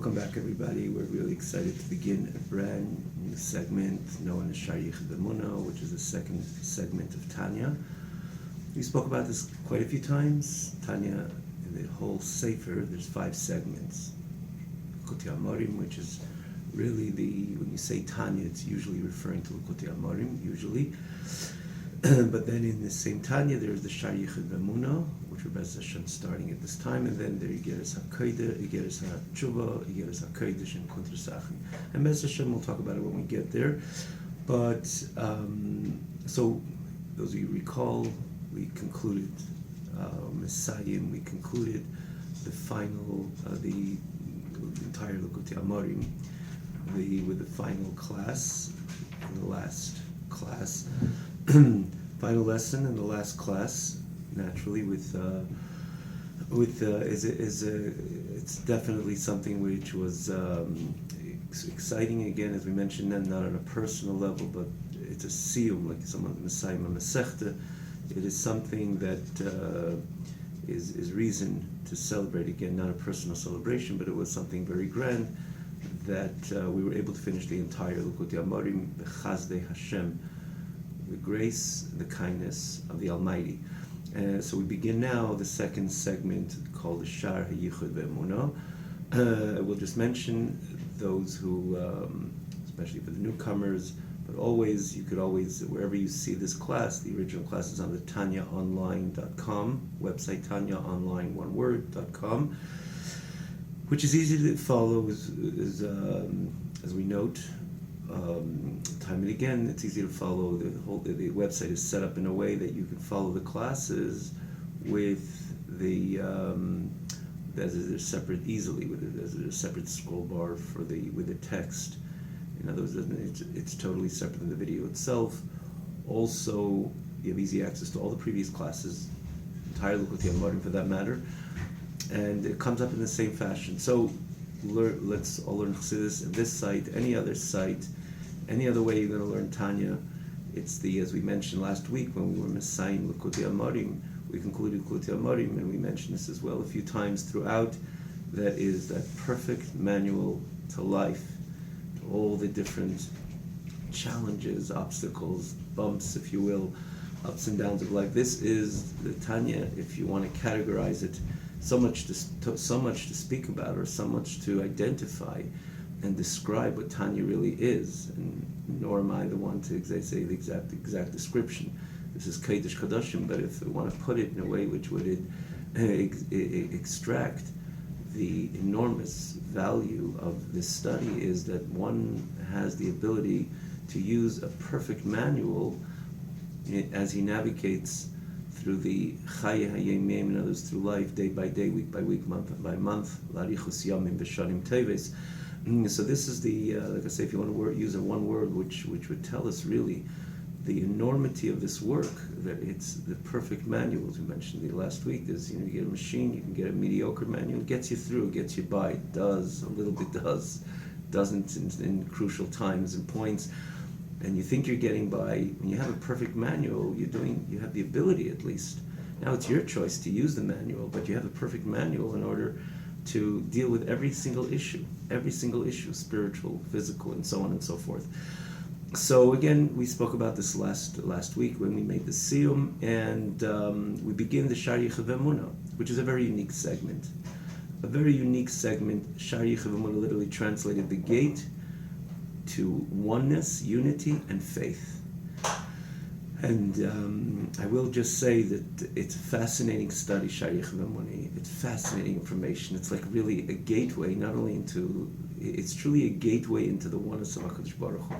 Welcome back, everybody. We're really excited to begin a brand new segment known as Shari Yichud, which is the second segment of Tanya. We spoke about this quite a few times. Tanya, in the whole Sefer, there's 5 segments. Likutei Amorim, which is really when you say Tanya, it's usually referring to Likutei Amorim, usually. But then in the same Tanya, there's the Shari Yichud, which we're Bez Hashem starting at this time, and then there you get us HaKodesh, you get us HaTshuva, you get us HaKodesh, and Kuntra Sachin. And Bez Hashem, we'll talk about it when we get there. But, so, those of you recall, we concluded Messiahim, we concluded the final, the entire Likutei Amorim, with the final class, in the last class, final lesson in the last class, naturally, it's definitely something which was exciting again, as we mentioned, not on a personal level, but it's a siyum, like someone Messiah Masechta. It is something that is reason to celebrate again, not a personal celebration, but it was something very grand that we were able to finish the entire Likutei Amorim, the Chazdei Hashem, the grace, the kindness of the Almighty. So we begin now the second segment called the Shar HaYichud Ve'emunah. We'll just mention those who, especially for the newcomers, but always, you could always, wherever you see this class, the original class is on the tanyaonline.com website, tanyaonline.com, which is easy to follow, as we note, time and again, it's easy to follow. The website is set up in a way that you can follow the classes with as a separate as a separate scroll bar with the text. In other words, it's totally separate than the video itself. Also, you have easy access to all the previous classes, entire Likutei Amorim for that matter, and it comes up in the same fashion. So let's all learn Chassidus at this site, any other site, any other way you're going to learn Tanya. It's as we mentioned last week when we were Messiahim Likutei Amorim, we concluded Likutei Amorim, and we mentioned this as well a few times throughout. That is that perfect manual to life, to all the different challenges, obstacles, bumps, if you will, ups and downs of life. This is the Tanya, if you want to categorize it. So much to speak about, or so much to identify and describe what Tanya really is, and nor am I the one to say the exact description. This is Kodesh Kodashim, but if we want to put it in a way which would extract the enormous value of this study, is that one has the ability to use a perfect manual as he navigates through the Chaye Hayemim, in others through life, day by day, week by week, month by month, Larichus Yamim B'Shanim Teves. So this is like I say, if you want to use one word which would tell us really the enormity of this work, that it's the perfect manual. As we mentioned last week, there's, you get a machine, you can get a mediocre manual, it gets you through, gets you by, it does, a little bit doesn't in crucial times and points. And you think you're getting by. When you have a perfect manual, you have the ability at least. Now it's your choice to use the manual, but you have a perfect manual in order to deal with every single issue, spiritual, physical, and so on and so forth. So again, we spoke about this last week when we made the siyum, and we begin the Shari Yichud Ve'emunah, which is a very unique segment. A very unique segment. Shari Yichud Ve'emunah literally translated the gate to oneness, unity, and faith. And I will just say that it's a fascinating study, Shari Yichud Ve'emunah. It's fascinating information. It's like really a gateway, it's truly a gateway into the oneness of HaKadosh Baruch Hu.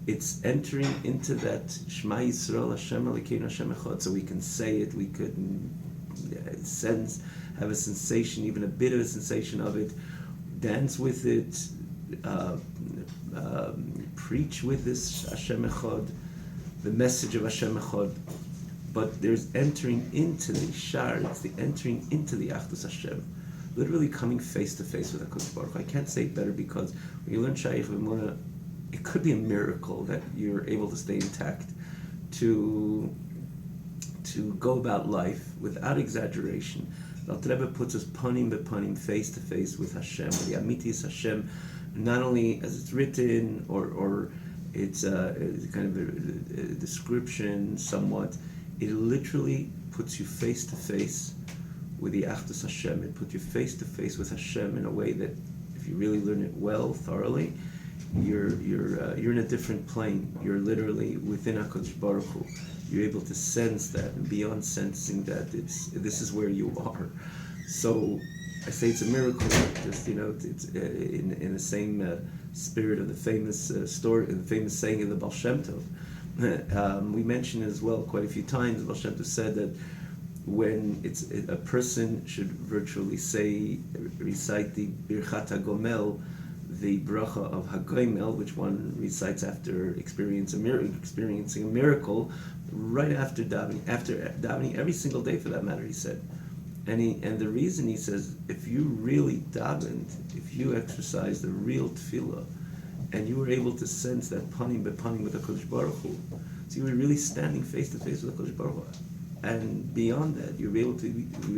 It's entering into that Shema Yisrael, Hashem Elokeinu Hashem Echad, so we can say it, we could have a sensation, even a bit of a sensation of it, dance with it, preach with this Hashem Echad, the message of Hashem Echad. But there's entering into the Shar, it's the entering into the Achdus Hashem, literally coming face to face with HaKadosh Baruch Hu. I can't say it better, because when you learn Shari Yichud Ve'emunah, it could be a miracle that you're able to stay intact, to go about life without exaggeration, The Alter Rebbe puts us panim bepanim, face to face with Hashem, with the Amitis Hashem, not only as it's written or it's kind of a description somewhat. It literally puts you face to face with the Achdus Hashem. It puts you face to face with Hashem in a way that, if you really learn it well, thoroughly, you're in a different plane. You're literally within HaKadosh Baruch Hu. You're able to sense that, and beyond sensing that, this is where you are. So I say it's a miracle. Just it's in the same spirit of the famous story, the famous saying of the Baal Shem Tov. We mentioned as well quite a few times. The Baal Shem Tov said that when a person should virtually recite the Birchat HaGomel, the bracha of HaGomel, which one recites after experiencing a miracle, right after davening every single day for that matter, he said. And the reason, he says, if you really davened, if you exercised the real tefillah, and you were able to sense that panim bepanim with HaKadosh Baruch Hu, so you were really standing face to face with HaKadosh Baruch Hu. And beyond that, you'll be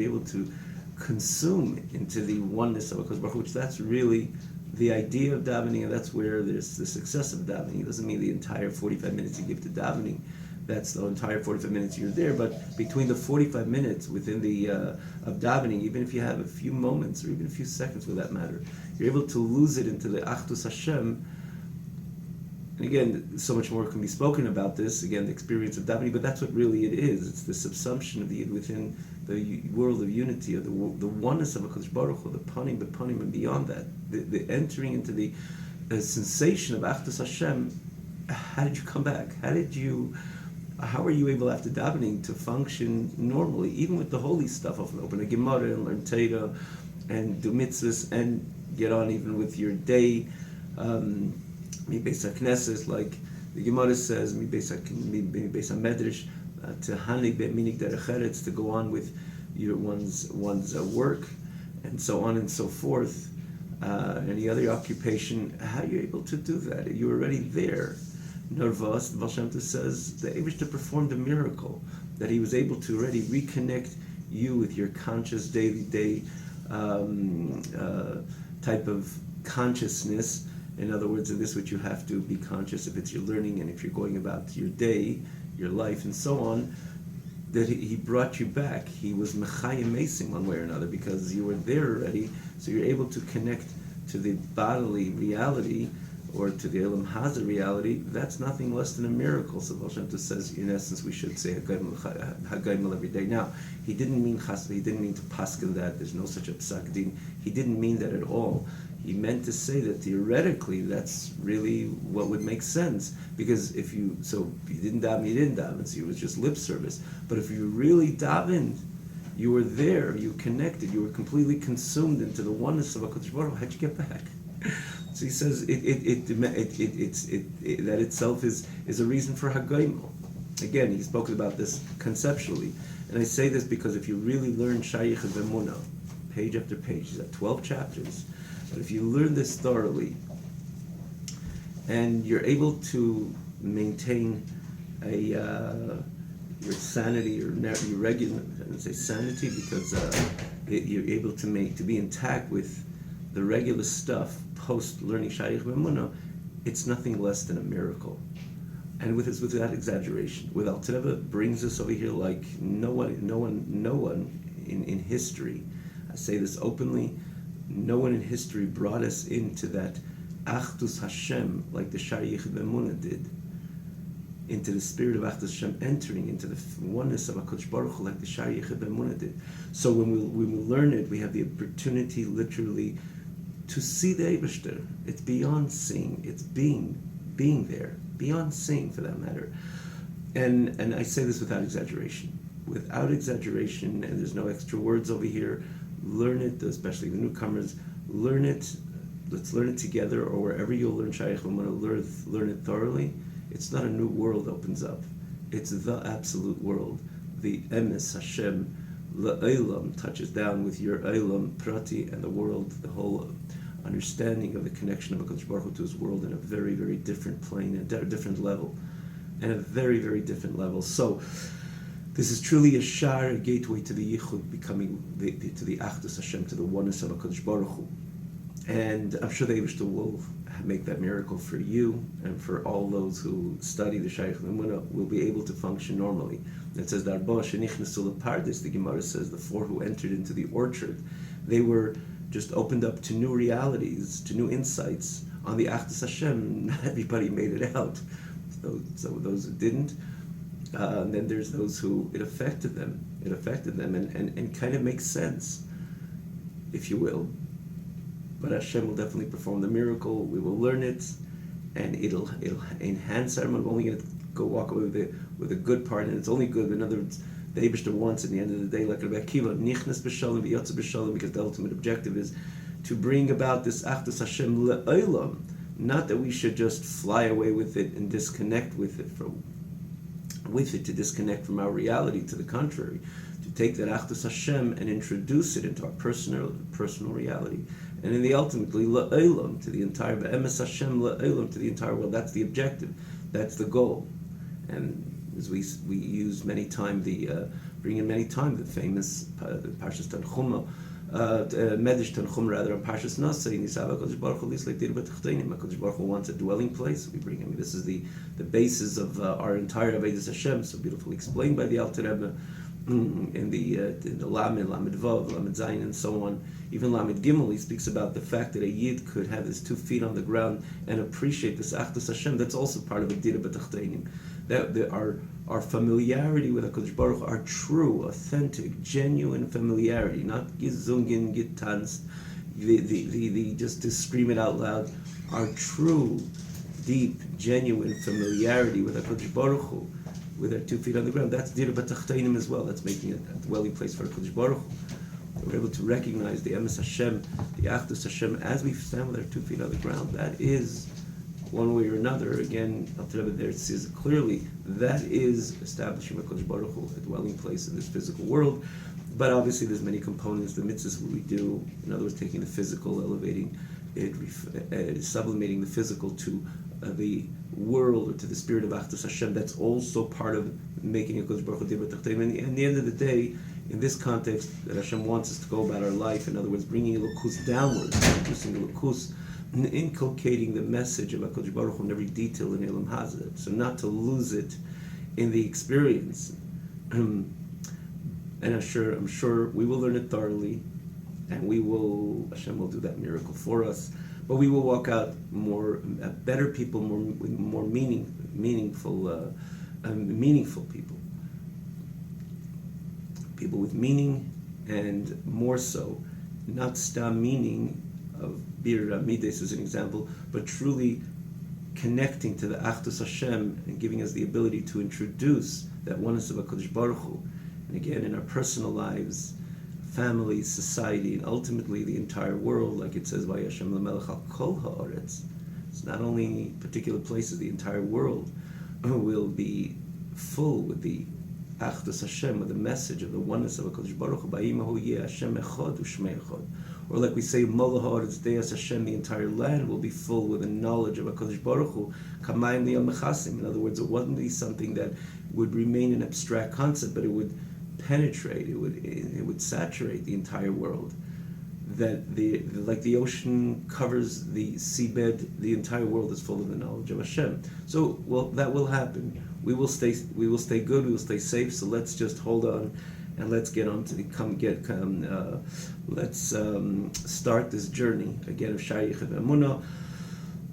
able to consume into the oneness of HaKadosh Baruch Hu, which that's really the idea of davening, and that's where there's the success of davening. It doesn't mean the entire 45 minutes you give to davening. That's the entire 45 minutes you're there. But between the 45 minutes within the of davening, even if you have a few moments or even a few seconds for that matter, you're able to lose it into the Achdus Hashem. And again, so much more can be spoken about this, again, the experience of davening, but that's what really it is. It's the subsumption of the within the world of unity, of the oneness of HaKadosh Baruch Hu, the panim, and beyond that, the entering into the sensation of Achdus Hashem. How did you come back? How are you able after davening to function normally, even with the holy stuff, often open a Gemara and learn Torah and do mitzvahs and get on even with your day, Mi Beis HaKnesses, like the Gemara says, Mi Beis HaMedrash, to Hanig Be'minig Derech Eretz, to go on with one's work, and so on and so forth, any other occupation. How are you able to do that? You're already there. Nervos, the Baal Shem Tov says, the Eibishter performed a miracle, that he was able to already reconnect you with your conscious day-to-day type of consciousness. In other words, in this which you have to be conscious if it's your learning and if you're going about your day, your life, and so on, that he brought you back. He was mechayim mesim one way or another because you were there already, so you're able to connect to the bodily reality or to the Elam Hazar reality. That's nothing less than a miracle. So Baal Shem Tov says, in essence, we should say Hagayimel every day. Now, he didn't mean to paskin that. There's no such a psak din. He didn't mean that at all. He meant to say that theoretically, that's really what would make sense. Because if you didn't daven, so it was just lip service. But if you really davened, you were there, you connected, you were completely consumed into the oneness of HaKadosh Baruch Hu. How'd you get back? So he says that itself is a reason for Hagayimel. Again, he spoke about this conceptually, and I say this because if you really learn Shayich V'Emunah, page after page, he's got 12 chapters, but if you learn this thoroughly, and you're able to maintain your sanity or your regular, I don't say sanity because you're able to be intact with the regular stuff post learning Shayich V'Emunah, it's nothing less than a miracle. And without exaggeration, with Alter Rebbe brings us over here like no one in history. I say this openly. No one in history brought us into that Achdus Hashem like the Shayich V'Emunah did, into the spirit of Achdus Hashem, entering into the oneness of HaKadosh Baruch Hu like the Shayich V'Emunah did. So when we learn it, we have the opportunity literally to see the Eibishter. It's beyond seeing. It's being there, beyond seeing for that matter. And I say this without exaggeration. Without exaggeration, and there's no extra words over here. Learn it, especially the newcomers. Learn it. Let's learn it together, or wherever you'll learn Shayich V'Emunah, learn it thoroughly. It's not a new world opens up. It's the absolute world. The Emes Hashem La'olam touches down with your Olam Prati and the world, the whole understanding of the connection of HaKadosh Baruch Hu to his world in a very, very different plane, a different level, and a very, very different level. So, This is truly a shar, a gateway to the yichud, becoming to the achdus Hashem, to the oneness of HaKadosh Baruch Hu. And I'm sure the Eibishter will make that miracle for you and for all those who study the Shaykh Lemuna will be able to function normally. It says that the Gemara says the four who entered into the orchard, they were just opened up to new realities, to new insights on the Achdus Hashem. Not everybody made it out. So those who didn't, and then there's those who it affected them and kind of makes sense, if you will. But Hashem will definitely perform the miracle. We will learn it, and it'll enhance our. We're only going to go walk away with a good part, and it's only good. In other words, the Eibishter wants at the end of the day, like Rabbi Akiva, nichnas b'shalom v'yotze b'shalom, because the ultimate objective is to bring about this achdus Hashem le'olam. Not that we should just fly away with it and disconnect with it to disconnect from our reality. To the contrary, to take that achdus Hashem and introduce it into our personal reality, and in the ultimately la'olam, to the entire be'emes Hashem la'olam, to the entire world. That's the objective. That's the goal. And as we use many time bring in many time the famous Parshas Tanchuma. Medish Tanchum rather on Parshas Nasa, Nisava HaKadosh Baruch Hu Lislek Dir B'Tachtenim. HaKadosh Baruch Hu wants a dwelling place. We bring him. This is the basis of our entire Avodas Hashem, so beautifully explained by the Alter Rebbe in the Lamed Vav, Lamed Zayin, and so on. Even Lamed Gimel, he speaks about the fact that a Yid could have his 2 feet on the ground and appreciate this Achdus Hashem. That's also part of a Dir B'Tachtenim. That our familiarity with HaKadosh Baruch Hu, our true, authentic, genuine familiarity, not gizungen, getanzt, the just to scream it out loud, our true, deep, genuine familiarity with HaKadosh Baruch Hu, with our 2 feet on the ground, that's dir b'tachtenim as well. That's making it a dwelling place for HaKadosh Baruch Hu. We're able to recognize the emes Hashem, the achdus Hashem, as we stand with our 2 feet on the ground. That is, one way or another, again, Alter Rebbe there says clearly, that is establishing HaKadosh Baruch Hu, a dwelling place in this physical world. But obviously there's many components, the mitzvahs we do, in other words, taking the physical, elevating it, sublimating the physical to the world, or to the spirit of Achdus Hashem. That's also part of making HaKadosh Baruch Hu Dir B'Tachtenim. And at the end of the day, in this context, that Hashem wants us to go about our life, in other words, bringing Elokus downwards, introducing Elokus, inculcating the message of HaKadosh Baruch Hu in every detail in Elam Hazeh, so not to lose it in the experience. And I'm sure we will learn it thoroughly, and Hashem will do that miracle for us. But we will walk out better people, more meaningful people. People with meaning, and more so, not stam meaning of Bir Mides as an example, but truly connecting to the Achdus Hashem and giving us the ability to introduce that oneness of HaKadosh Baruch Hu. And again, in our personal lives, family, society, and ultimately the entire world, like it says, Vayashem L'melech al kol ha'aretz. It's not only particular places, the entire world will be full with the Achdus Hashem, with the message of the oneness of HaKadosh Baruch Hu. Ba'imahu yeh Hashem echad u'shmei echad. Or like we say, Molah ha'aretz de'as Hashem, the entire land will be full with the knowledge of HaKadosh Baruch Hu. Kamayim li'al mechasim. In other words, it wouldn't be something that would remain an abstract concept, but it would penetrate, it would saturate the entire world. That like the ocean covers the seabed, the entire world is full of the knowledge of Hashem. So, well, that will happen. We will stay good. We will stay safe. So let's just hold on, and let's get on to let's start this journey again of Shayich and Emunah.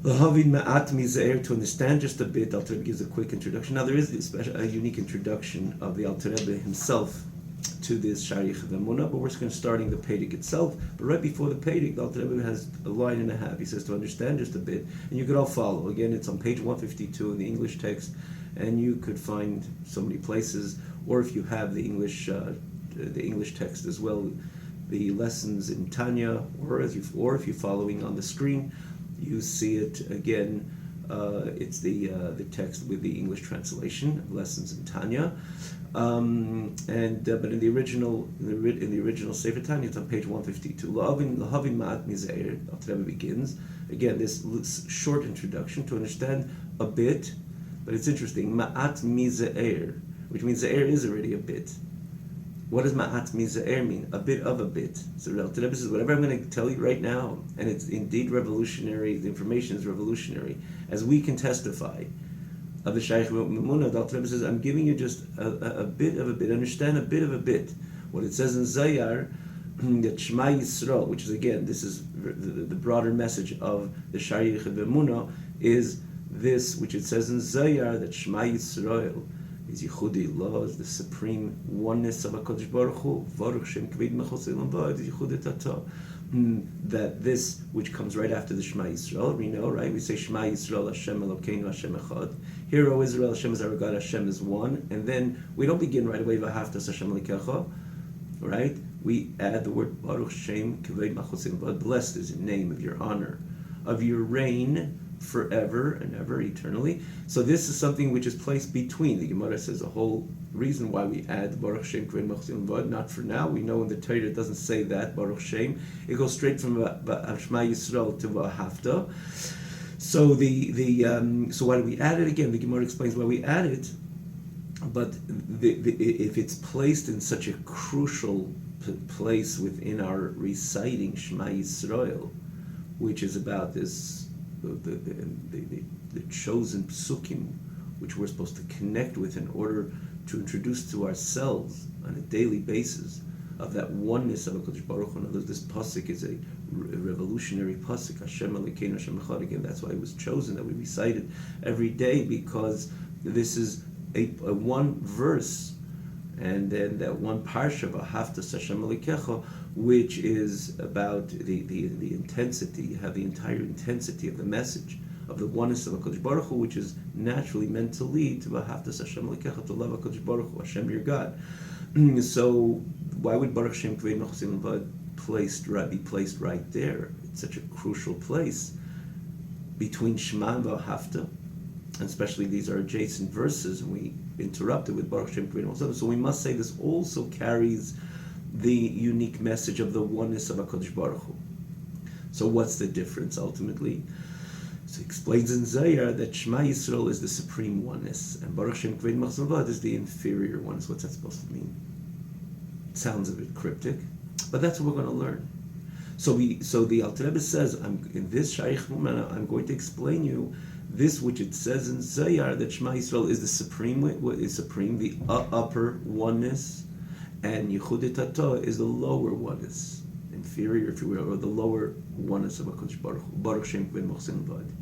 To understand just a bit, Alter Rebbe gives a quick introduction. Now there is a unique introduction of the Alter Rebbe himself to this Sharich V'Emunah, but we're just going to starting the Pedic itself. But right before the Pedic, the Alter Rebbe has a line and a half. He says to understand just a bit, and you could all follow. Again, it's on page 152 in the English text, and you could find so many places, or if you have the English text as well, the lessons in Tanya, or if you're following on the screen, you see it again. It's the text with the English translation of lessons in Tanya, but in the original Sefer Tanya, it's on page 152. Lahavin ma'at mizeir. Alter Rebbe begins again this short introduction to understand a bit, but it's interesting. Ma'at mizeir. which means Ze'er is already a bit. What does Ma'at Mizair mean? A bit of a bit. So the Alter Rebbe says, whatever I'm going to tell you right now, and it's indeed revolutionary, the information is revolutionary, as we can testify of the Shaykh Memuna, the Alter Rebbe says, I'm giving you just a bit of a bit, understand a bit of a bit. What it says in Zayar, that Shema Yisrael, which is again, this is the broader message of the Shaykh Memuna, is this, which it says in Zayar, that Shema Yisrael is Yichudi Allah, is the supreme oneness of HaKadosh Baruch Hu, Baruch Shem Kaved Mechos Elam V'ad, is Yichudi Tata. That this, which comes right after the Shema Yisrael, we know, right? We say Shema Yisrael, Hashem Elokeinu, Hashem Echad. Hear, O Israel, Hashem is our God, Hashem is one. And then we don't begin right away, V'ahavtas Hashem Elikecha, right? We add the word Baruch Shem Kaved Mechos Elam V'ad. Blessed is the name of your honor, of your reign, forever and ever, eternally. So this is something which is placed between. The Gemara says the whole reason why we add Baruch Shem Kaved Mechos V'ad, not for now. We know in the Torah it doesn't say that, Baruch Shem. It goes straight from Shema Yisrael to V'ahavta. So so why do we add it again? The Gemara explains why we add it. But if it's placed in such a crucial place within our reciting Shema Yisrael, which is about this the chosen psukim, which we're supposed to connect with in order to introduce to ourselves on a daily basis of that oneness of HaKadosh Baruch Hu. In other words, this pasuk is a revolutionary pasuk, Hashem Elokeinu, Hashem Echad. Again, that's why it was chosen that we recite it every day, because this is a one verse, and then that one parsha, V'ahavtas Hashem Elikecha, which is about the intensity. You have the entire intensity of the message of the oneness of HaKadosh Baruch Hu, which is naturally meant to lead to V'ahavtas Hashem Elikecha, to love HaKadosh Baruch Hu, Hashem your God. So why would Baruch Shem Kaved Mechos Elam V'ad be placed right there? It's such a crucial place between Shema and V'ahavta, and especially these are adjacent verses, and we interrupted with Baruch Shem Kaved Mechos Elam. So we must say this also carries the unique message of the oneness of HaKadosh Baruch Hu. So what's the difference ultimately? So he explains in Zayar that Shema Yisrael is the supreme oneness, and Baruch Shem Kaved Mechos Elam is the inferior oneness. What's that supposed to mean? It sounds a bit cryptic, but that's what we're going to learn. So the Alter Rebbe says, in this Shaykh Mumana, I'm going to explain you this which it says in Zayar, that Shema Yisrael is the supreme, the upper oneness, and Yichud Tata is the lower oneness, inferior, if you will, or the lower oneness of HaKadosh Baruch Hu, Baruch Shem Kaved Mechos Elam.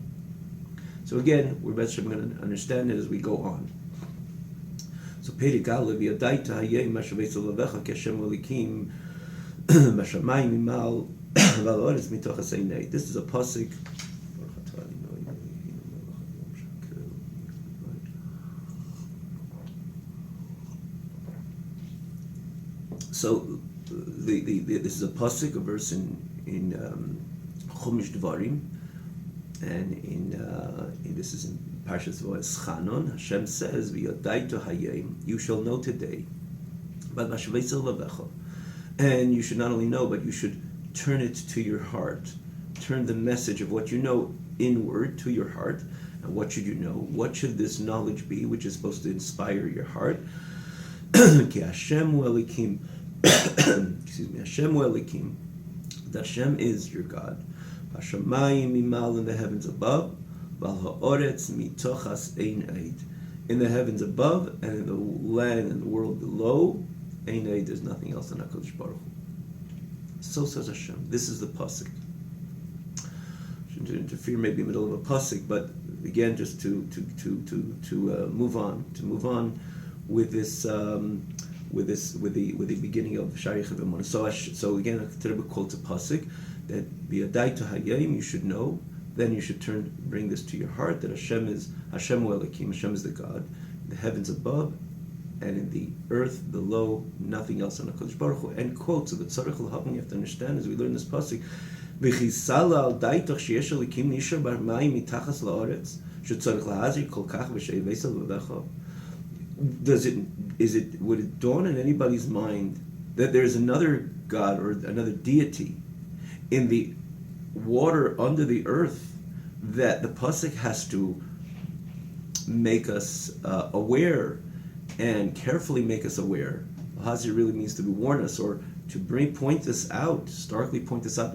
So again, we're best going to understand it as we go on. So Perek Aleph, Yadaita Hayei Mashavei Tzalavecha Keshem Elikim Mashamayim Mimal V'Ha'aretz Mitoch Haseinei. This is a pasuk. So this is a pasuk, a verse in Chumash Devarim, and this is in Parshas Va'eschanon. Hashem says, "V'yadaitu hayim," you shall know today, but mashavei levecha, and you should not only know, but you should turn it to your heart. Turn the message of what you know inward to your heart. And what should you know? What should this knowledge be, which is supposed to inspire your heart? Ki Hashem Elikim. Excuse me, Hashem Elikim, that Hashem is your God. Hashemayim mimal, in the heavens above, Val ha'oretz mitochas ein eid, in the heavens above and in the land and the world below, ein eid, there's nothing else than HaKadosh Baruch Hu. So says Hashem. This is the pasuk. Shouldn't interfere maybe in the middle of a pasuk, but again, just to move on with this. With the beginning of Shaykh V'Emunah. So again, the Rebbe quotes a pasuk that B'yadaitu Hayim, you should know. Then you should bring this to your heart, that Hashem Elikim, Hashem is the God, the heavens above and in the earth below, nothing else on HaKadosh Baruch Hu. End quote. So the tzarich l'havim, you have to understand as we learn this pasuk. V'chisala al daitoch sheyesh Elikim nishar bar mayim mitachas la'oretz shetzarich lahazir kol kach v'sheiveisa l'vecha. Would it dawn in anybody's mind that there's another God or another deity in the water under the earth that the pasuk has to make us aware and carefully make us aware. Lahazir really means to warn us, or to point this out, starkly point this out.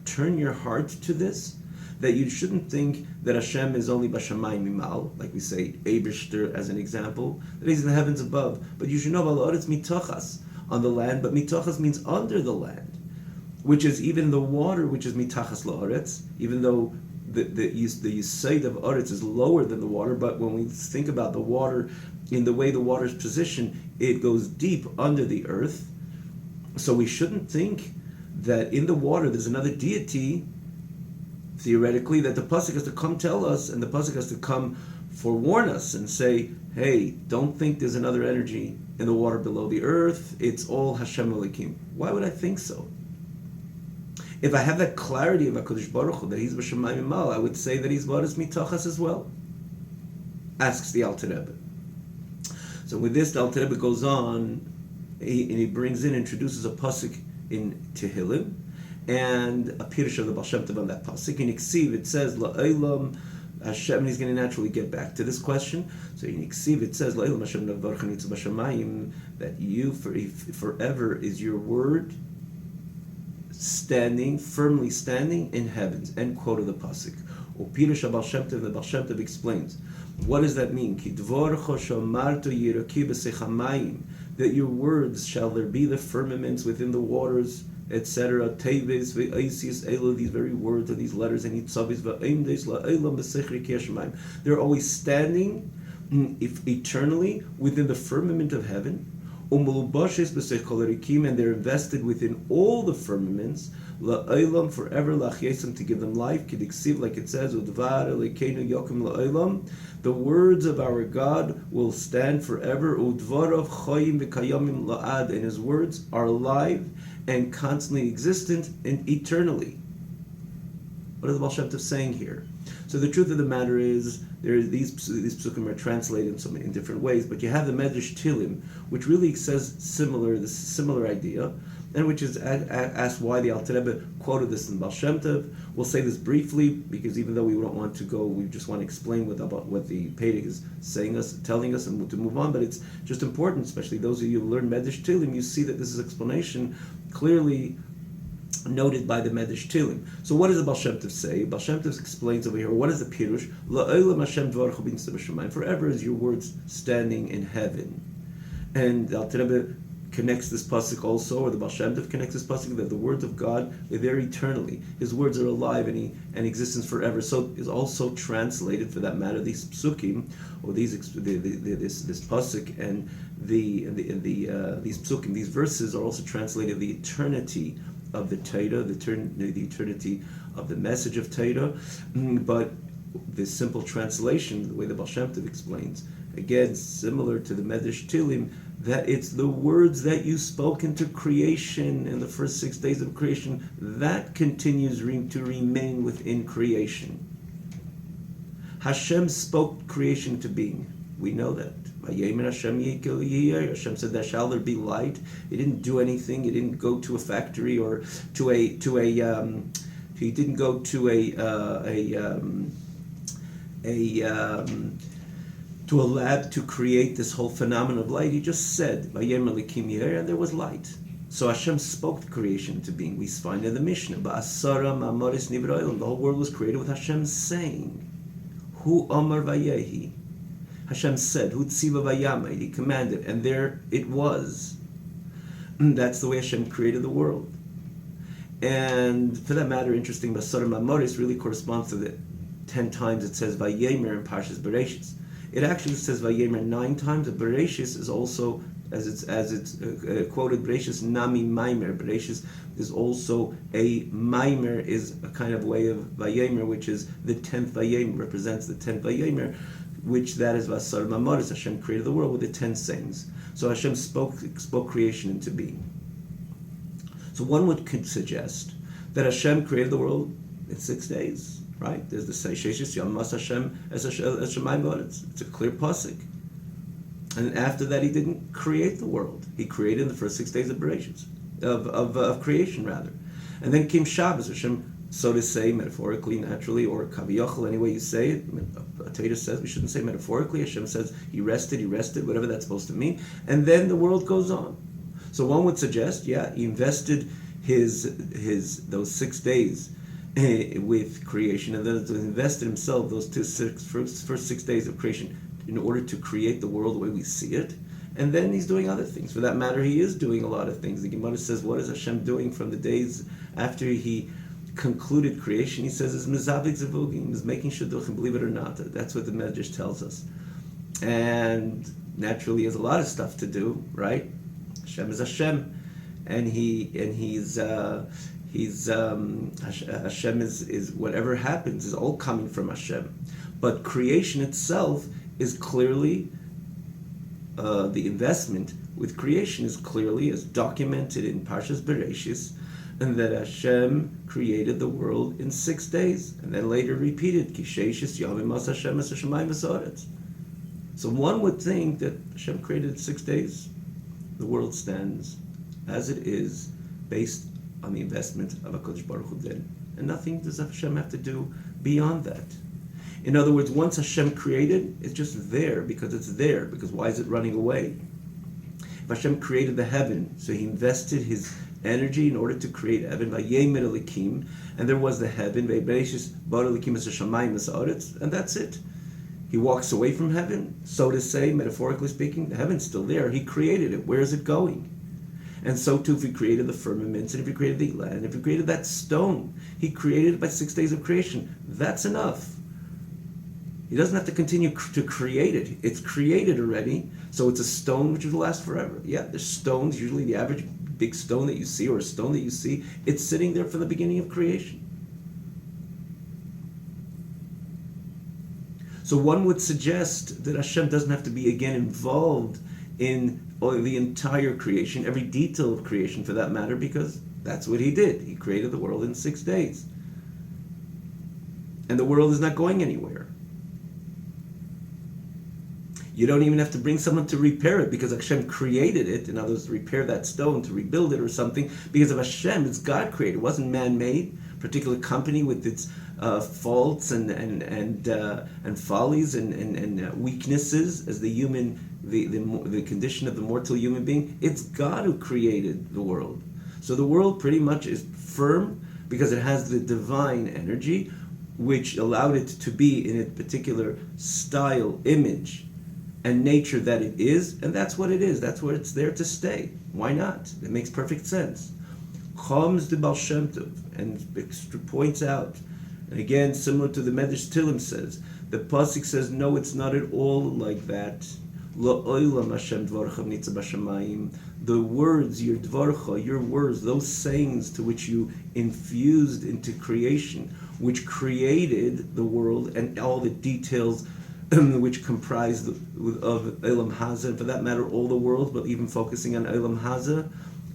Turn your heart to this, that you shouldn't think that Hashem is only Bashamayim Mimal, like we say, Eibishter as an example, that He's in the heavens above. But you should know, Val'oretz Mitachas, on the land, but Mitachas means under the land, which is even the water, which is Mitachas La'oretz, even though the Yesod of Oretz is lower than the water, but when we think about the water, in the way the water is positioned, it goes deep under the earth. So we shouldn't think that in the water there's another deity, theoretically, that the pasuk has to come tell us, and the pasuk has to come forewarn us and say, hey, don't think there's another energy in the water below the earth. It's all Hashem Elokim. Why would I think so? If I have that clarity of HaKadosh Baruch Hu, that He's B'Shamayim Imal, I would say that He's Baras Mitachas as well. Asks the Alter Rebbe. So with this, the Alter Rebbe goes on, and he brings in, introduces a pasuk in Tehillim, and a pirush of the Baal Shem Tov on that pasuk. In Iksiv, it says, La'olam Hashem, and he's going to naturally get back to this question. So in Iksiv, it says, La'olam Hashem Navvar Chanitzu B'Shamayim, that you, forever is your word, firmly standing in heavens. End quote of the pasuk. Or Pirush Baal Shem Tov, the Baal Shem Tov explains, what does that mean? Ki dvorcho shomarto yiraki b'sechamayim, that your words shall there be the firmaments within the waters, etc. Teves ve'aisius elo, these very words and these letters, and itzavis ve'aimdes la'elam b'sechri k'yashmayim. They're always standing eternally within the firmament of heaven. Umulubashes b'sechol, and they're invested within all the firmaments. La'elam, forever, la'chiesam, to give them life. Kidiksiv, like it says, udvar elekeinu yokim la'elam, the words of our God will stand forever. Udvarav chayim v'kayamim la'ad, and His words are alive and constantly existent and eternally. What is the Baal Shem Tov saying here? So the truth of the matter is, these psukim are translated in different ways, but you have the Medrash Tilim, which really says this similar idea, and which is asked why the Alter Rebbe quoted this in Baal Shem Tov. We'll say this briefly, because even though we don't want to go, we just want to explain what the Pedic is telling us, and to move on. But it's just important, especially those of you who learn Medrash Tilim, you see that this is explanation clearly noted by the Medrash Tilim. So what does the Baal Shem Tov say? Baal Shem Tov explains over here, what is the Pirush? La'olam Hashem dvarcho b'nitzav b'shamayim, forever is your words standing in heaven. And the Alter Rebbe connects this pasuk also, or the Baal Shem Tov connects this pasuk, that the words of God, they're there eternally. His words are alive and existence forever. So is also translated, for that matter, these psukim, or this pasuk and these psukim, these verses are also translated the eternity of the Torah, the eternity of the message of Torah. But this simple translation, the way the Baal Shem Tov explains, again, similar to the Medrash Tilim, that it's the words that you spoke into creation in the first 6 days of creation, that continues to remain within creation. Hashem spoke creation to being. We know that. Hashem said, "There shall there be light." He didn't do anything. He didn't go to a factory or he didn't go to a lab to create this whole phenomenon of light. He just said, and there was light. So Hashem spoke creation to being. We find in the Mishnah, the whole world was created with Hashem saying, Hu Amar Vayehi. Hashem said, Hu Tziva Vayamay, He commanded, and there it was. That's the way Hashem created the world. And for that matter, interesting, Basar Mamoris really corresponds to the 10 times it says Vayemer in Parshas Bereshis. It actually says Vayemer 9 times. And Bereshis is also, as it's quoted, Bereshis Nami Maimer. Bereshis is also a Maimer, is a kind of way of Vayemer, which is the 10th Vayemer, represents the 10th Vayemer, which that is Vasar Mamoris. Hashem created the world with the 10 sayings. So Hashem spoke creation into being. So one would suggest that Hashem created the world in 6 days, right? There's the Seisheshis Yom Mas Hashem as Shemayim V'Aretz. It's a clear pasuk. And after that, He didn't create the world. He created in the first 6 days of Bereshit, of creation rather. And then came Shabbos. Hashem so to say, metaphorically, naturally, or kaviyachol, any way you say it. Torah says we shouldn't say metaphorically. Hashem says he rested, whatever that's supposed to mean. And then the world goes on. So one would suggest, yeah, he invested those 6 days with creation, and then invested himself those first 6 days of creation in order to create the world the way we see it. And then he's doing other things. For that matter, he is doing a lot of things. The Gemara says, what is Hashem doing from the days after he concluded creation? He says, is mizavik zevugim, is making shidduchim, believe it or not. That's what the Medrash tells us. And naturally, he has a lot of stuff to do, right? Hashem is Hashem, and Hashem is whatever happens is all coming from Hashem. But creation itself is clearly the investment with creation is clearly as documented in Parshas Bereshis, and that Hashem created the world in 6 days, and then later repeated, Ki sheishis yomim as Hashem es hashamayim v'sa'aretz. So one would think that Hashem created 6 days. The world stands as it is, based on the investment of HaKadosh Baruch Hu then. And nothing does Hashem have to do beyond that. In other words, once Hashem created, it's just there because it's there, because why is it running away? If Hashem created the heaven, so he invested his energy in order to create heaven, and there was the heaven, and that's it. He walks away from heaven, so to say, metaphorically speaking, the heaven's still there. He created it. Where is it going? And so too, if he created the firmaments, and if he created the land, if he created that stone, he created it by 6 days of creation. That's enough. He doesn't have to continue to create it. It's created already, so it's a stone which will last forever. Yeah, there's stones, usually the average big stone that you see, or a stone that you see, it's sitting there from the beginning of creation. So one would suggest that Hashem doesn't have to be again involved in the entire creation, every detail of creation for that matter, because that's what he did. He created the world in 6 days. And the world is not going anywhere. You don't even have to bring someone to repair it because Hashem created it. In other words, to repair that stone, to rebuild it or something. Because of Hashem, it's God created. It wasn't man-made. Particular company with its faults and follies and weaknesses as the condition of the mortal human being. It's God who created the world. So the world pretty much is firm because it has the divine energy which allowed it to be in a particular style, image, and nature that it is, and that's what it is. That's where it's there to stay. Why not? It makes perfect sense. Comes the Baal Shem Tov and points out, and again, similar to the Medrash Tilim says, the Pasuk says, no, it's not at all like that. Lo olam Hashem dvarcha nitza b'shamayim. The words, your dvarcha, your words, those sayings to which you infused into creation, which created the world and all the details which comprise of Olam Haza, and for that matter, all the world, but even focusing on Olam Haza,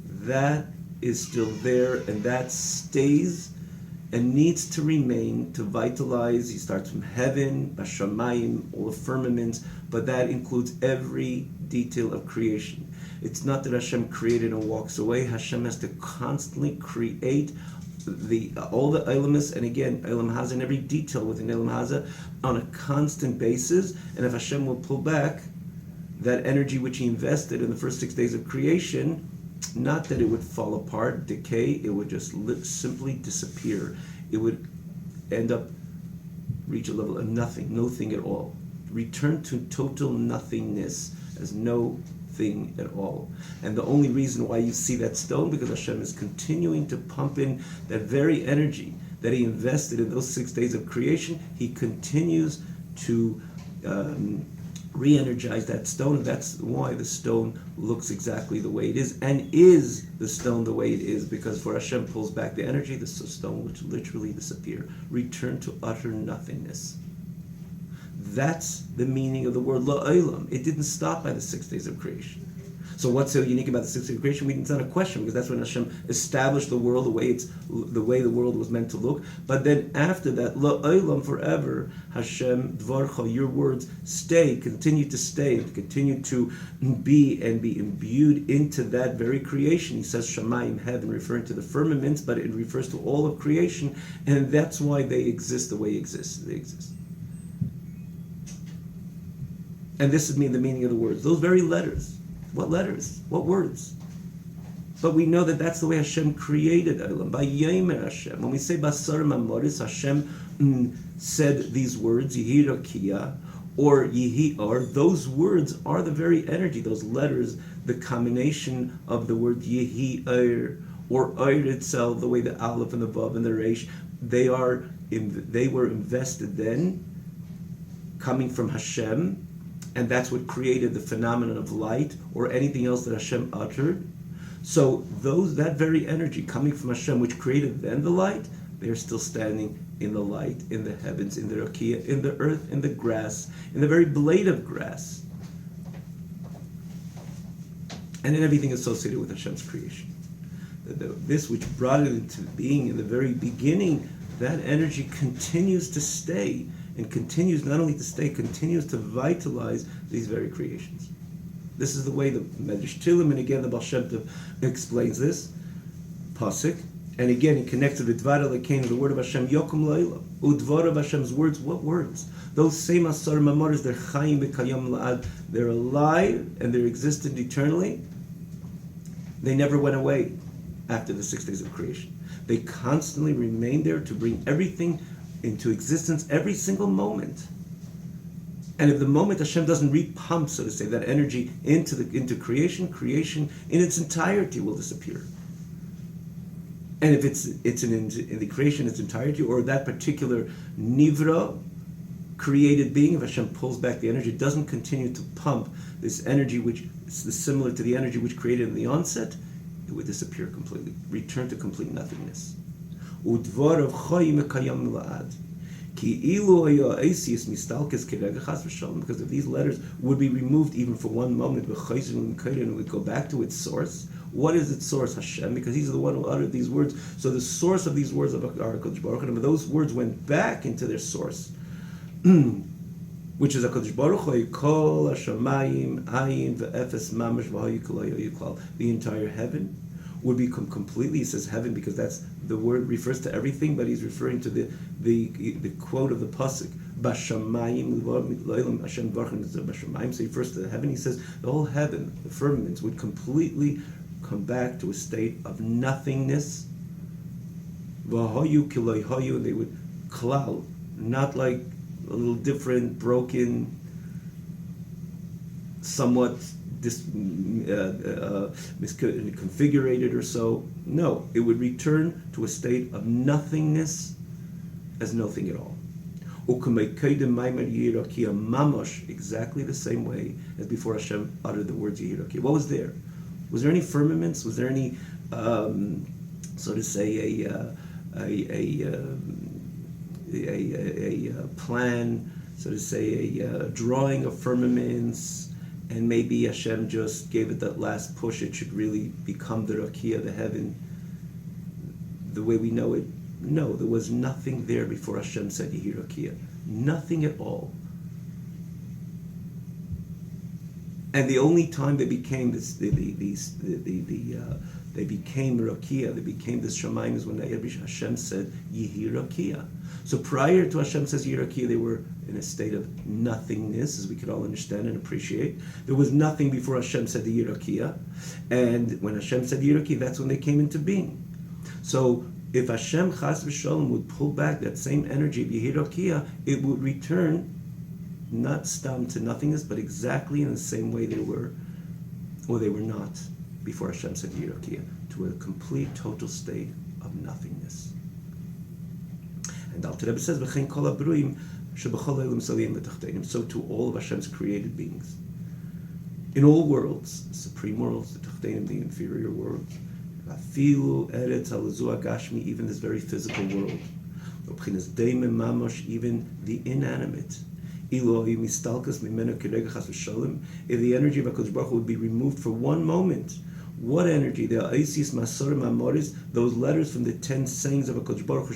that is still there, and that stays and needs to remain to vitalize. He starts from heaven, Bashamayim, all the firmaments, but that includes every detail of creation. It's not that Hashem created and walks away. Hashem has to constantly create all the elements, and again, Olam Haza, and every detail within Olam Haza on a constant basis. And if Hashem will pull back that energy which he invested in the first 6 days of creation, not that it would fall apart, decay, it would just simply disappear. It would end up, reach a level of nothing, no thing at all. Return to total nothingness as no thing at all. And the only reason why you see that stone, because Hashem is continuing to pump in that very energy that he invested in those 6 days of creation. He continues to re-energize that stone, and that's why the stone looks exactly the way it is, and is the stone the way it is, because for Hashem pulls back the energy, the stone would literally disappear, return to utter nothingness. That's the meaning of the word la'olam. It didn't stop by the 6 days of creation. So what's so unique about the sixth day of creation? It's not a question, because that's when Hashem established the world the way the world was meant to look. But then after that, la'olam, forever, Hashem dvarcha, your words continue to be and be imbued into that very creation. He says Shamayim, heaven, referring to the firmaments, but it refers to all of creation, and that's why they exist the way they exist. And this is the meaning of the words. Those very letters. What letters? What words? But we know that that's the way Hashem created Olam. By Yemer Hashem. When we say Basar Mamoris, Hashem said these words, Yehi Rakia, or Yehi Or, those words are the very energy, those letters, the combination of the word Yehi or itself, the way the Aleph and the Vav and the Reish, they were invested then, coming from Hashem, and that's what created the phenomenon of light or anything else that Hashem uttered. So that very energy coming from Hashem, which created then the light, they are still standing in the light, in the heavens, in the rakia, in the earth, in the grass, in the very blade of grass, and in everything associated with Hashem's creation. This which brought it into being in the very beginning, that energy continues to stay, and continues not only to stay, continues to vitalize these very creations. This is the way the Medrash Tilim, and again the Baal Shem Tov explains this pasuk, and again he connects it with Dvar Elokeinu, the word of Hashem, Yokum Laila, Udvar of Hashem's words. What words? Those same Asar Mamoris, they're Chaim B'Kayam La'ad, they're alive and they're existent eternally. They never went away after the 6 days of creation. They constantly remain there to bring everything into existence every single moment. And if the moment Hashem doesn't repump, so to say, that energy into creation in its entirety will disappear. And if it's in the creation in its entirety, or that particular nivra, created being, if Hashem pulls back the energy, doesn't continue to pump this energy, which is similar to the energy which created in the onset, it would disappear completely, return to complete nothingness. Udvar of Chayim Kayam La'ad. Because if these letters would be removed even for one moment, it would go back to its source. What is its source? Hashem, because He's the one who uttered these words. So the source of these words of HaKadosh Baruch Hu, those words went back into their source, which is HaKadosh Baruch Hu, Kol HaShamayim, Ayin, Ve'efes, Mamash, V'hayu K'lo Yuklal. The entire heaven would become completely, he says heaven because that's the word refers to everything, but he's referring to the quote of the pasuk, Bashamayim, Hashem Bashamayim. So he refers to the heaven. He says the whole heaven, the firmaments, would completely come back to a state of nothingness. V'hayu K'lo Hayu, and they would cloud, not like a little different, broken, somewhat misconfigured or so. No, it would return to a state of nothingness as nothing at all. Exactly the same way as before Hashem uttered the words Yehirakia. What was there? Was there any firmaments? Was there any, so to say, a plan, so to say, a drawing of firmaments? And maybe Hashem just gave it that last push. It should really become the Rakia, the heaven, the way we know it. No, there was nothing there before Hashem said Yehi Rakia. Nothing at all. And the only time they became this, they became Rakia, they became this Shamayim, is when Hashem said Yehi Rakia. So prior to Hashem says Yehi Rakia, they were in a state of nothingness, as we could all understand and appreciate. There was nothing before Hashem said the Yehi Rakia, and when Hashem said Yehi Rakia, that's when they came into being. So if Hashem Chas v'Shalom would pull back that same energy of Yehi Rakia, it would return not stam to nothingness, but exactly in the same way they were, or they were not before Hashem said Yehi Rakia, to a complete, total state of nothingness. And Alter Rebbe says, "V'chein kol habruim shebechol olam saliyim v'tachtenim." So to all of Hashem's created beings, in all worlds, the supreme worlds, the tachtenim, the inferior worlds, afilu eretz halazu agashmi, even this very physical world, even the inanimate, If the energy of HaKadosh Baruch Hu would be removed for one moment, what energy? The Aisis Masorim Amoris, those letters from the 10 sayings of HaKadosh Baruch Hu,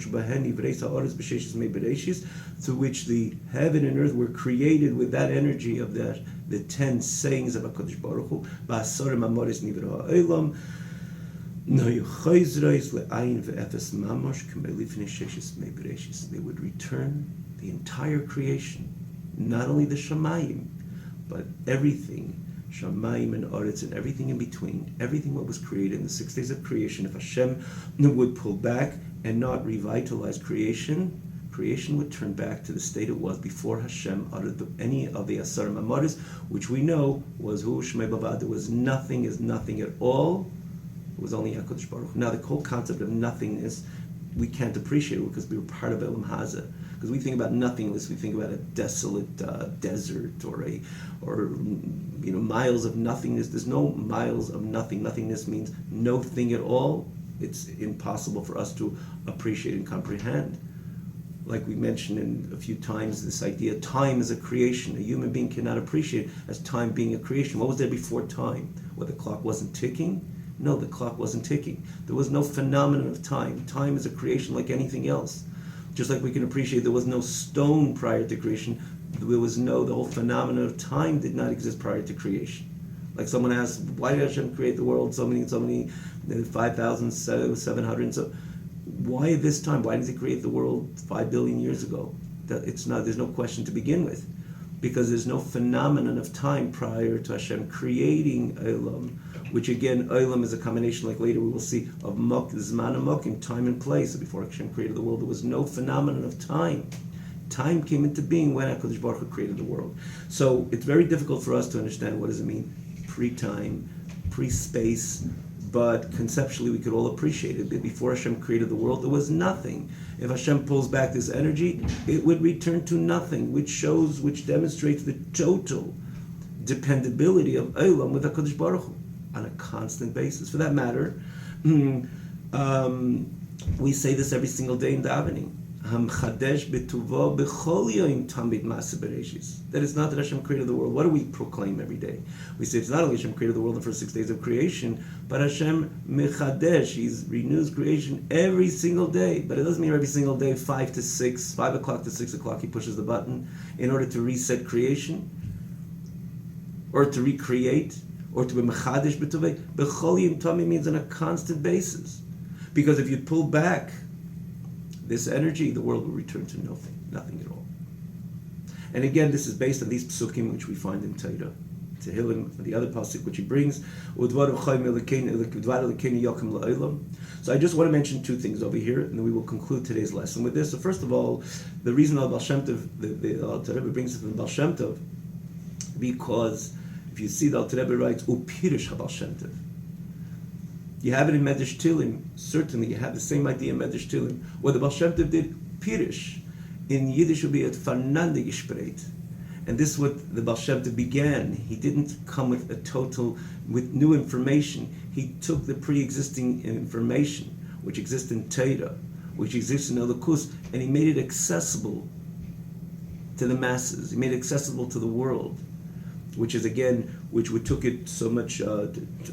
to which the heaven and earth were created with that energy of the 10 sayings of HaKadosh Baruch Hu. Ba'asorim Amoris Nivra Ha'olam. They would return the entire creation, not only the Shamayim, but everything, Shamayim and Oretz and everything in between, everything what was created in the 6 days of creation. If Hashem would pull back and not revitalize creation, creation would turn back to the state it was before Hashem uttered any of the Asarim Amaris, which we know was Hu Shmei Bavad. There was nothing, is nothing at all. It was only HaKadosh Baruch Hu. Now the whole concept of nothingness, we can't appreciate it because we were part of Elam Haza. Because we think about nothingness, we think about a desolate desert or miles of nothingness. There's no miles of nothing. Nothingness means no thing at all. It's impossible for us to appreciate and comprehend. Like we mentioned a few times, this idea, time is a creation. A human being cannot appreciate as time being a creation. What was there before time? Well, the clock wasn't ticking? No, the clock wasn't ticking. There was no phenomenon of time. Time is a creation like anything else. Just like we can appreciate there was no stone prior to creation, the whole phenomenon of time did not exist prior to creation. Like someone asked, why did Hashem create the world so many, 5,700, so why this time? Why did he create the world 5 billion years ago? There's no question to begin with. Because there's no phenomenon of time prior to Hashem creating Olam, which again, Olam is a combination, like later we will see, of Zman and Mokim, time and place. So before Hashem created the world, there was no phenomenon of time. Time came into being when HaKadosh Baruch Hu created the world. So it's very difficult for us to understand what does it mean, pre-time, pre-space, but conceptually we could all appreciate it. Before Hashem created the world, there was nothing. If Hashem pulls back this energy, it would return to nothing, which demonstrates the total dependability of Olam with HaKadosh Baruch Hu on a constant basis. For that matter, we say this every single day in davening. That it's not that Hashem created the world. What do we proclaim every day? We say it's not only Hashem created the world in the first 6 days of creation, but Hashem mechadesh, He renews creation every single day. But it doesn't mean every single day, 5 to 6, 5 o'clock to 6 o'clock, He pushes the button in order to reset creation, or to recreate, or to be mechadesh b'tovei. B'chol yom tami means on a constant basis. Because if you pull back this energy, the world will return to nothing at all. And again, this is based on these psukim which we find in Torah. Tehillim, the other pasuk which he brings. So I just want to mention two things over here, and then we will conclude today's lesson with this. So first of all, the reason Al Baal Shem Tov, the Al Rebbe brings it from Baal Shem Tov, because if you see the Al Rebbe writes, Upirish HaBaal Shem Tov. You have it in Medrash Tilim. Certainly, you have the same idea in Medrash Tilim. What the Baal Shem Tov did, Pirish, in Yiddish would be a Vernande Gespräch. And this is what the Baal Shem Tov began. He didn't come with with new information. He took the pre-existing information, which exists in Torah, which exists in Elokus, and he made it accessible to the masses. He made it accessible to the world. Which is again, which we took it so much,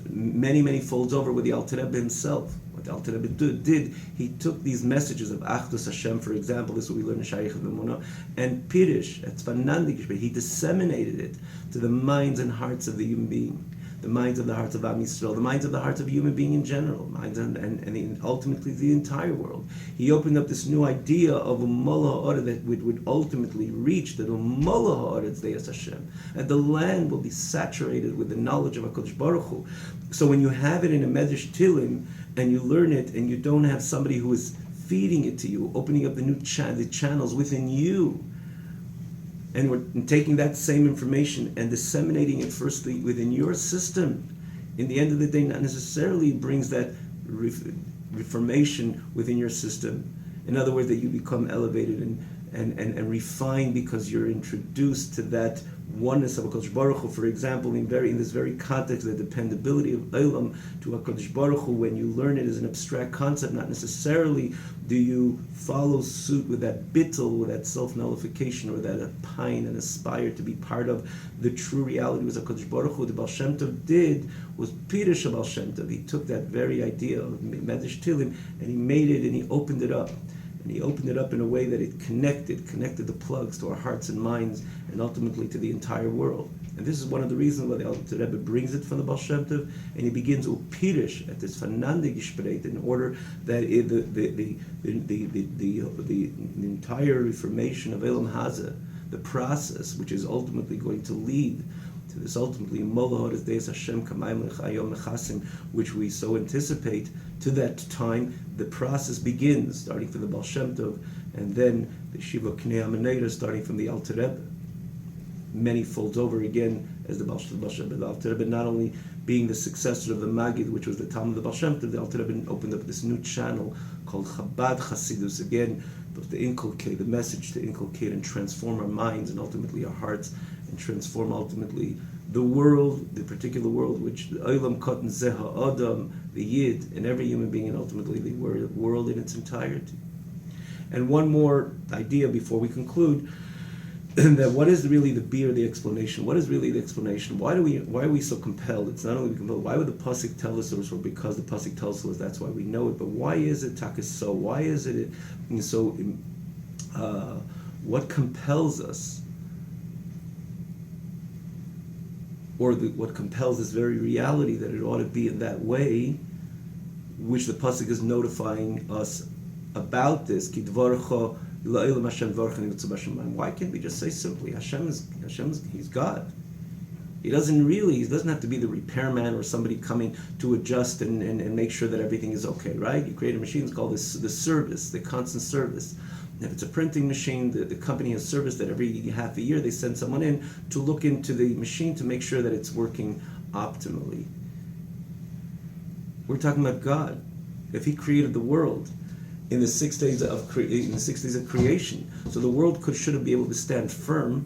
many folds over with the Alter Rebbe himself. What the Alter Rebbe did, he took these messages of Achdus Hashem, for example, this is what we learn in Shaykh V'Emunah, and Pirish, but he disseminated it to the minds and hearts of the human being, the minds and the hearts of Am Yisrael, the minds and the hearts of human being in general, minds and ultimately the entire world. He opened up this new idea of Ummah Ha'aretz that would ultimately reach that Ummah Ha'aretz Deis Hashem, and the land will be saturated with the knowledge of HaKadosh Baruch Hu. So when you have it in a Medrash Tilim, and you learn it, and you don't have somebody who is feeding it to you, opening up the channels within you, and we're taking that same information and disseminating it firstly within your system, in the end of the day, not necessarily brings that reformation within your system. In other words, that you become elevated and refined because you're introduced to that oneness of HaKadosh Baruch Hu, for example, in this very context, the dependability of Olam to HaKadosh Baruch Hu, when you learn it as an abstract concept, not necessarily do you follow suit with that bittul, with that self-nullification, or that pine and aspire to be part of the true reality was HaKadosh Baruch Hu. The Baal Shem Tov did was Pirush Baal Shem Tov. He took that very idea of Medrash Tilim and he made it and he opened it up. And he opened it up in a way that it connected the plugs to our hearts and minds and ultimately to the entire world. And this is one of the reasons why the Alter Rebbe brings it from the Baal Shem Tov, and he begins upirish at this Fanande Gespräch in order that the entire reformation of Elam Hazeh, the process which is ultimately going to lead to this ultimately Molahot Deis Hashem Kamayim Lechayom Mechasim, which we so anticipate. To that time, the process begins, starting from the Baal Shem Tov, and then the Shiva Knei HaMeneidah, starting from the Alter Rebbe. Many folds over again as the Baal Shem Tov. The Alter Rebbe not only being the successor of the Magid, which was the Talmud of the Baal Shem Tov, the Alter Rebbe opened up this new channel called Chabad Chasidus, again, to inculcate the message, to inculcate and transform our minds and ultimately our hearts, and transform ultimately the world, the particular world, which the Olam Kotan Zeha Adam, the Yid, and every human being, and ultimately the world in its entirety. And one more idea before we conclude, that what is really the beer, the explanation? What is really the explanation? Why are we so compelled? It's not only compelled. Why would the pasuk tell us, or because the pasuk tells us, that's why we know it. But why is it takas so? Why is it so? What compels us? Or what compels this very reality that it ought to be in that way, which the pasuk is notifying us about this. Why can't we just say simply, Hashem is He's God? He doesn't have to be the repairman or somebody coming to adjust and make sure that everything is okay, right? You create a machine, it's called the service, the constant service. If it's a printing machine, the company has service that every half a year they send someone in to look into the machine to make sure that it's working optimally. We're talking about God. If He created the world in the 6 days of creation, so the world should be able to stand firm,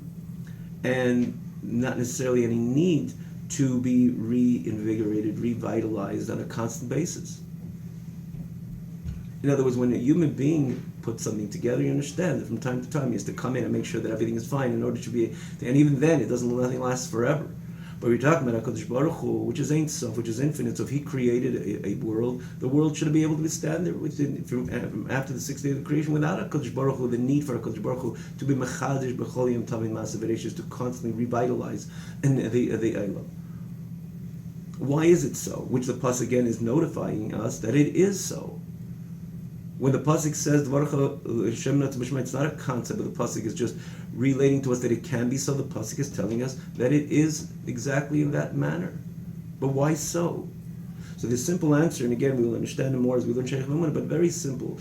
and not necessarily any need to be reinvigorated, revitalized on a constant basis. In other words, when a human being puts something together, you understand that from time to time he has to come in and make sure that everything is fine in order to be, and even then nothing lasts forever. But we're talking about HaKadosh Baruch Hu, which is Ein Sof, which is infinite. So if He created a world, the world should be able to withstand it from after the 6 days of creation without HaKadosh Baruch Hu, the need for HaKadosh Baruch Hu to be Mechadish B'chol Yom Tavin Ma'aseh V'Reishis, to constantly revitalize the Eilam. Why is it so? Which the Pasuk again is notifying us that it is so. When the pasuk says it's not a concept, but the pasuk is just relating to us that it can be so. The pasuk is telling us that it is exactly in that manner. But why so? So the simple answer, and again we will understand it more as we learn Sheikh Maimon, but very simple,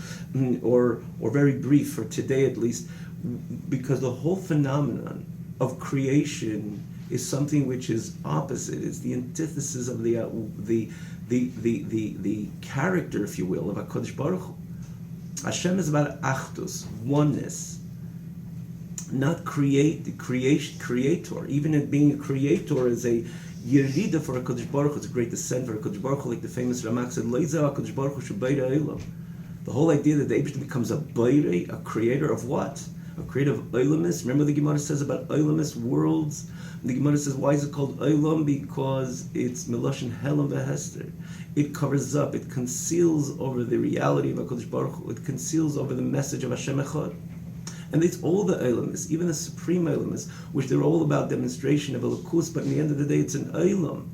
or very brief for today at least, because the whole phenomenon of creation is something which is opposite. It's the antithesis of the character, if you will, of HaKadosh Baruch Hu. Hashem is about achdus, oneness, not creator. Even in being a creator is a yerida for HaKadosh Baruch Hu. It's a great descent for HaKadosh Baruch Hu, like the famous Ramak said, Leiza HaKadosh Baruch Hu Shubayra Eilam. The whole idea that the Eibush becomes a bayre, a creator of what? A creator of Eilamis. Remember the Gemara says about Eilamis, worlds? And the Gemara says, why is it called Eilam? Because it's Meloshin Helam V'Hester. It covers up, it conceals over the reality of HaKadosh Baruch Hu. It conceals over the message of Hashem Echad. And it's all the Eilamis, even the supreme Eilamis, which they're all about demonstration of Elokus, but in the end of the day, it's an Eilam.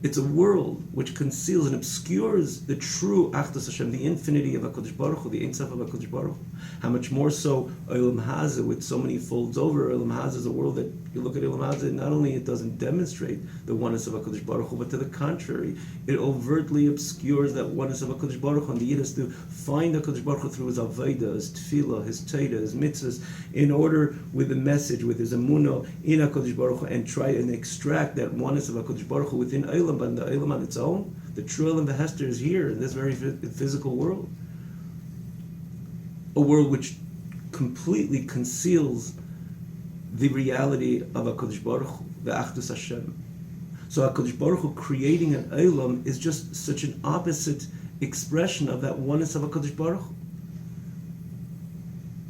It's a world which conceals and obscures the true Achdus Hashem, the infinity of HaKadosh Baruch Hu, the Ein Sof of HaKadosh Baruch Hu. How much more so Olam Hazeh, with so many folds over. Olam Hazeh is a world that, you look at Olam Hazeh, not only it doesn't demonstrate the oneness of HaKadosh Baruch Hu, but to the contrary, it overtly obscures that oneness of HaKadosh Baruch Hu, and the Yid has to find HaKadosh Baruch Hu through his Aveda, his Tefillah, his Teda, his Mitzvahs, in order, with the message, with his Emunah in HaKadosh Baruch Hu, and try and extract that oneness of HaKadosh Baruch Hu within Olam, but the Olam on its own, the true Olam V'Hester is here in this very physical world. A world which completely conceals the reality of HaKadosh Baruch Hu, the Achdus Hashem. So HaKadosh Baruch Hu creating an Olam is just such an opposite expression of that oneness of HaKadosh Baruch Hu.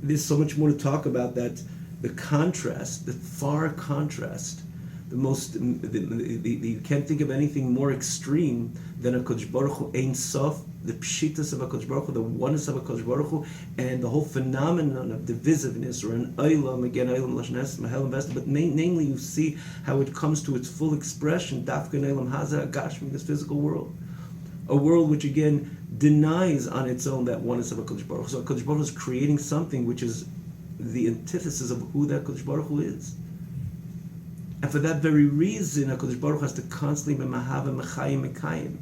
There's so much more to talk about that, the contrast, the far contrast, you can't think of anything more extreme than HaKadosh Baruch Hu Ein Sof, the pshitas of HaKadosh Baruch Hu, the oneness of HaKadosh Baruch Hu, and the whole phenomenon of divisiveness, or an Olam, again, Olam Lashon Hesed, Mahel and Vesta, but namely you see how it comes to its full expression, Dafka in Olam Haza, Gashmi, this physical world. A world which again denies on its own that oneness of HaKadosh Baruch Hu. So HaKadosh Baruch Hu is creating something which is the antithesis of who that HaKadosh Baruch Hu is. And for that very reason, HaKadosh Baruch Hu has to constantly be Mahava Mechayim Mekayim.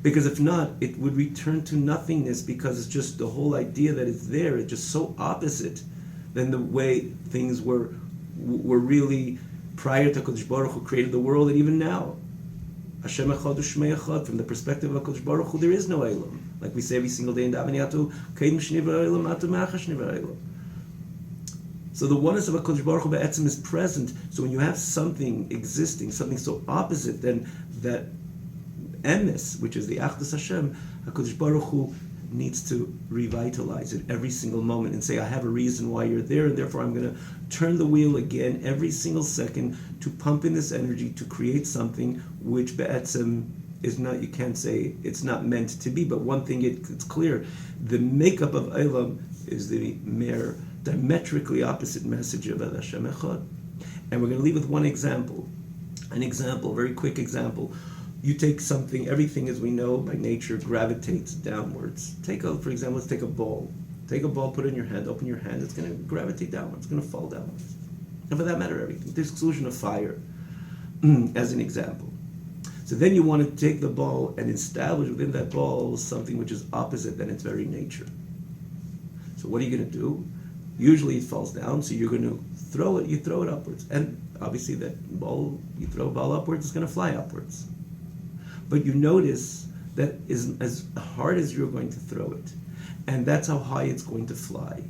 Because if not, it would return to nothingness, because it's just the whole idea that it's there, it's just so opposite than the way things were really prior to HaKadosh Baruch Hu created the world, and even now. Hashem Echad U'Shmei Echad, from the perspective of HaKadosh Baruch Hu, there is no Eilam. Like we say every single day in Daveniyatu, Kedim Shnivar Eilam, Atu Me'acha Shnivar Eilam. So the oneness of HaKadosh Baruch Hu Be'etzim is present. So when you have something existing, something so opposite than that emes, which is the Achdus Hashem, HaKadosh Baruch Hu needs to revitalize it every single moment and say, I have a reason why you're there, and therefore I'm going to turn the wheel again every single second to pump in this energy to create something which Be'etzim is not, you can't say it's not meant to be, but one thing it's clear, the makeup of Eilam is the mere diametrically opposite message of El Hashem Echad. And we're going to leave with one example. An example, very quick example. You take something, everything as we know by nature gravitates downwards. For example, let's take a ball. Take a ball, put it in your hand, open your hand, it's going to gravitate downwards, it's going to fall downwards. And for that matter, everything. The exclusion of fire, as an example. So then you want to take the ball and establish within that ball something which is opposite than its very nature. So what are you going to do? Usually it falls down, so you're going to throw it, you throw it upwards. And obviously that ball, you throw a ball upwards, it's going to fly upwards. But you notice that is as hard as you're going to throw it, and that's how high it's going to fly.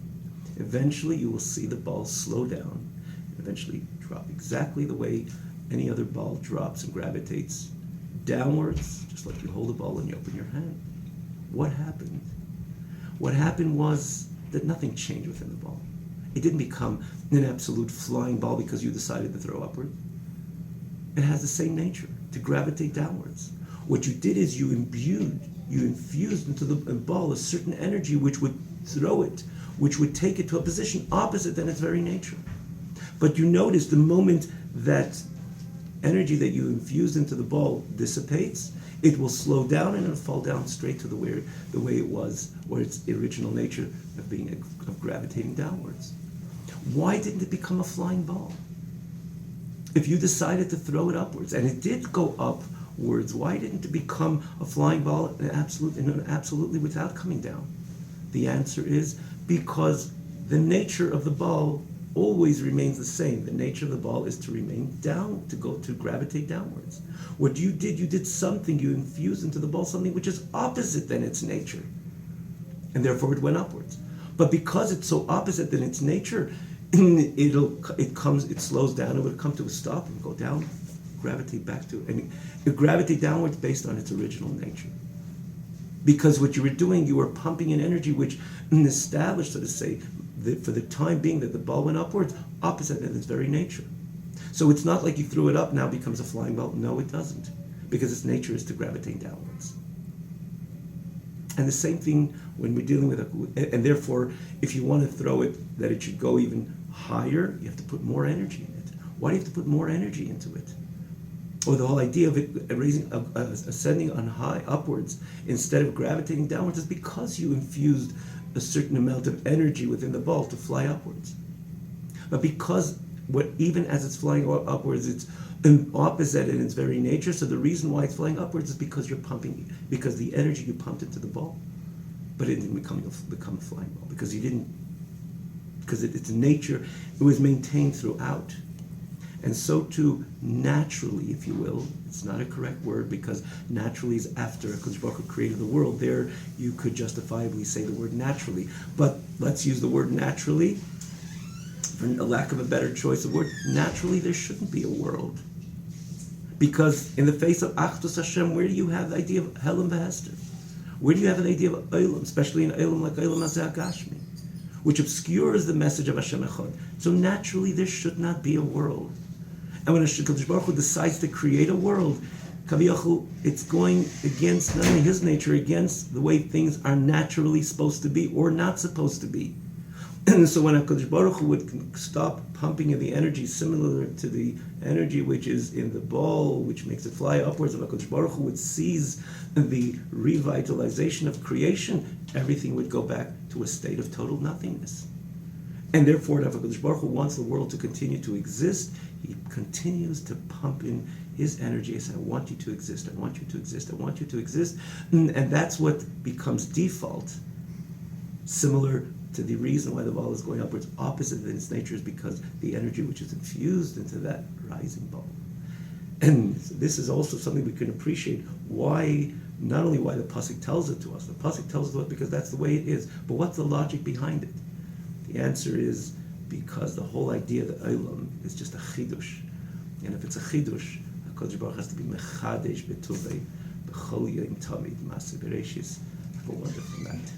Eventually you will see the ball slow down, and eventually drop exactly the way any other ball drops and gravitates downwards, just like you hold a ball and you open your hand. What happened? What happened was that nothing changed within the ball. It didn't become an absolute flying ball because you decided to throw upward. It has the same nature, to gravitate downwards. What you did is you infused into the ball a certain energy which would throw it, which would take it to a position opposite than its very nature. But you notice the moment that energy that you infused into the ball dissipates, it will slow down and it'll fall down straight to the way it was, or its original nature of gravitating downwards. Why didn't it become a flying ball? If you decided to throw it upwards, and it did go upwards, why didn't it become a flying ball absolutely without coming down? The answer is because the nature of the ball always remains the same. The nature of the ball is to remain down, to gravitate downwards. What you did something, you infused into the ball something which is opposite than its nature. And therefore it went upwards. But because it's so opposite than its nature, it slows down, it would come to a stop and go down, gravitate back to it. And it gravitate downwards based on its original nature. Because what you were doing, you were pumping in energy which established, so to say, for the time being that the ball went upwards, opposite than its very nature. So it's not like you threw it up, now it becomes a flying ball. No, it doesn't. Because its nature is to gravitate downwards. And the same thing when we're dealing with and therefore, if you want to throw it, that it should go even higher, you have to put more energy in it. Why do you have to put more energy into it? Or the whole idea of it ascending on high, upwards, instead of gravitating downwards, is because you infused a certain amount of energy within the ball to fly upwards. But because even as it's flying upwards, it's opposite in its very nature, so the reason why it's flying upwards is because because the energy you pumped into the ball, but it didn't become a flying ball, because its nature, it was maintained throughout. And so too, naturally, if you will, it's not a correct word because naturally is after HaKadosh Baruch Hu created the world. There, you could justifiably say the word naturally. But let's use the word naturally for a lack of a better choice of word, naturally there shouldn't be a world. Because in the face of Achdus Hashem, where do you have the idea of Helam V'Hester? Where do you have an idea of Olam, especially an Olam like Olam Hazeh HaGashmi, which obscures the message of Hashem Echad? So naturally there should not be a world. And when HaKadosh Baruch Hu decides to create a world, Kaviyachul, it's going against not only his nature, against the way things are naturally supposed to be or not supposed to be. And so when HaKadosh Baruch Hu would stop pumping in the energy similar to the energy which is in the ball, which makes it fly upwards, if HaKadosh Baruch Hu would seize the revitalization of creation, everything would go back to a state of total nothingness. And therefore, if HaKadosh Baruch Hu wants the world to continue to exist, he continues to pump in his energy. He says, I want you to exist, I want you to exist, I want you to exist. And that's what becomes default, similar to the reason why the ball is going upwards, opposite in its nature, is because the energy which is infused into that rising ball. And this is also something we can appreciate why, not only why the Pasuk tells it to us. The Pasuk tells it to us because that's the way it is. But what's the logic behind it? The answer is because the whole idea of the Olam is just a chidush. And if it's a chidush, HaKadosh Baruch has to be mechadesh betuvei b'chol yom tamid ma'aseh bereishis. Have a wonderful night.